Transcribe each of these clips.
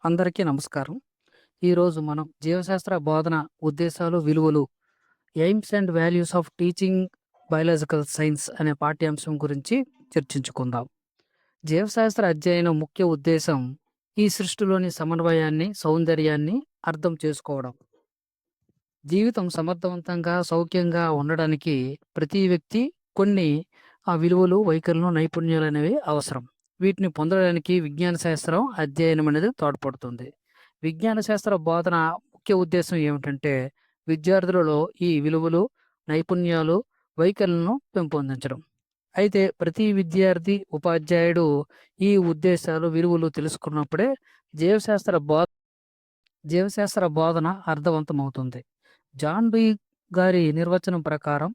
అందరికీ నమస్కారం. ఈరోజు మనం జీవశాస్త్ర బోధన ఉద్దేశాలు, విలువలు, aims and values of teaching biological science అనే పాఠ్యాంశం గురించి చర్చించుకుందాం. జీవశాస్త్ర అధ్యయనం ముఖ్య ఉద్దేశం ఈ సృష్టిలోని సమన్వయాన్ని, సౌందర్యాన్ని అర్థం చేసుకోవడం. జీవితం సమర్థవంతంగా, సౌఖ్యంగా ఉండడానికి ప్రతి వ్యక్తి కొన్ని విలువలు, వైఖరులు, నైపుణ్యాలనేవి అవసరం. వీటిని పొందడానికి విజ్ఞాన శాస్త్రం అధ్యయనం అనేది తోడ్పడుతుంది. విజ్ఞాన శాస్త్ర బోధన ముఖ్య ఉద్దేశం ఏమిటంటే విద్యార్థులలో ఈ విలువలు, నైపుణ్యాలు, వైఖరులను పెంపొందించడం. అయితే ప్రతి విద్యార్థి, ఉపాధ్యాయుడు ఈ ఉద్దేశాలు, విలువలు తెలుసుకున్నప్పుడే జీవశాస్త్ర బోధన అర్థవంతమవుతుంది. జాన్ డీ గారి నిర్వచనం ప్రకారం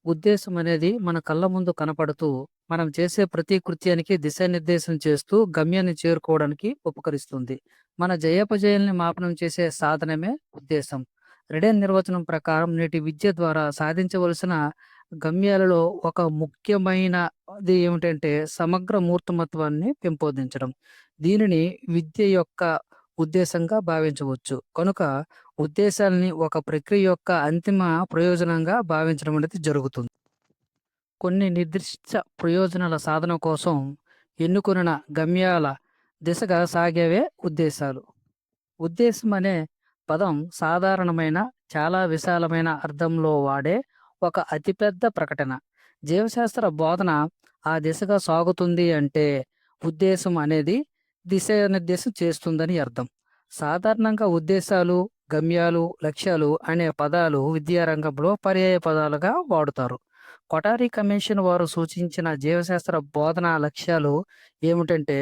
ఉద్దేశం అనేది మన కళ్ళ ముందు కనపడుతూ మనం చేసే ప్రతి కృత్యానికి దిశానిర్దేశం చేస్తూ గమ్యాన్ని చేరుకోవడానికి ఉపకరిస్తుంది. మన జయాపజయాల్ని మాపనం చేసే సాధనమే ఉద్దేశం. రెడెన్ నిర్వచనం ప్రకారం నేటి విద్య ద్వారా సాధించవలసిన గమ్యాలలో ఒక ముఖ్యమైనది ఏమిటంటే సమగ్ర మూర్తమత్వాన్ని పెంపొందించడం. దీనిని విద్య యొక్క ఉద్దేశంగా భావించవచ్చు. కనుక ఉద్దేశాలని ఒక ప్రక్రియ యొక్క అంతిమ ప్రయోజనంగా భావించడం అనేది జరుగుతుంది. కొన్ని నిర్దిష్ట ప్రయోజనాల సాధన కోసం ఎన్నుకొనిన గమ్యాల దిశగా సాగేవే ఉద్దేశాలు. ఉద్దేశం అనే పదం సాధారణమైన, చాలా విశాలమైన అర్థంలో వాడే ఒక అతిపెద్ద ప్రకటన. జీవశాస్త్ర బోధన ఆ దిశగా సాగుతుంది అంటే ఉద్దేశం అనేది దిశానిర్దేశం చేస్తుందని అర్థం. సాధారణంగా ఉద్దేశాలు, గమ్యాలు, లక్ష్యాలు అనే పదాలు విద్యారంగంలో పర్యాయ పదాలుగా వాడుతారు. కొఠారి కమిషన్ వారు సూచించిన జీవశాస్త్ర బోధనా లక్ష్యాలు ఏమిటంటే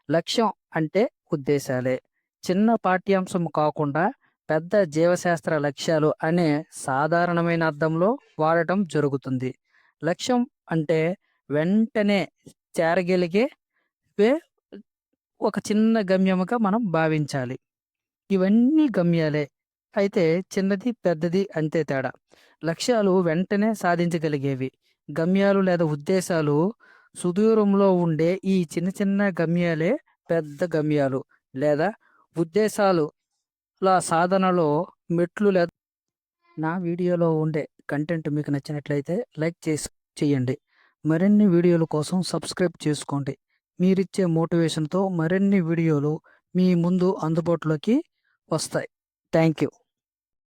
లక్ష్యం అంటే ఉద్దేశాలే. చిన్న పాఠ్యాంశం కాకుండా పెద్ద జీవశాస్త్ర లక్ష్యాలు అనే సాధారణమైన అర్థంలో వాడటం జరుగుతుంది. లక్ష్యం అంటే వెంటనే చేరగలిగే ఒక చిన్న గమ్యముగా మనం భావించాలి. ఇవన్నీ గమ్యాలే. అయితే చిన్నది, పెద్దది అంతే తేడా. లక్ష్యాలు వెంటనే సాధించగలిగేవి. గమ్యాలు లేదా ఉద్దేశాలు సుదూరంలో ఉండే ఈ చిన్న చిన్న గమ్యాలే పెద్ద గమ్యాలు లేదా ఉద్దేశాలు సాధనలో మెట్లు. లేదా నా వీడియోలో ఉండే కంటెంట్ మీకు నచ్చినట్లయితే లైక్ చేయండి. మరిన్ని వీడియోల కోసం సబ్స్క్రైబ్ చేసుకోండి. మీరిచ్చే మోటివేషన్తో మరిన్ని వీడియోలు మీ ముందు అందుబాటులోకి వస్తాయి. Thank you.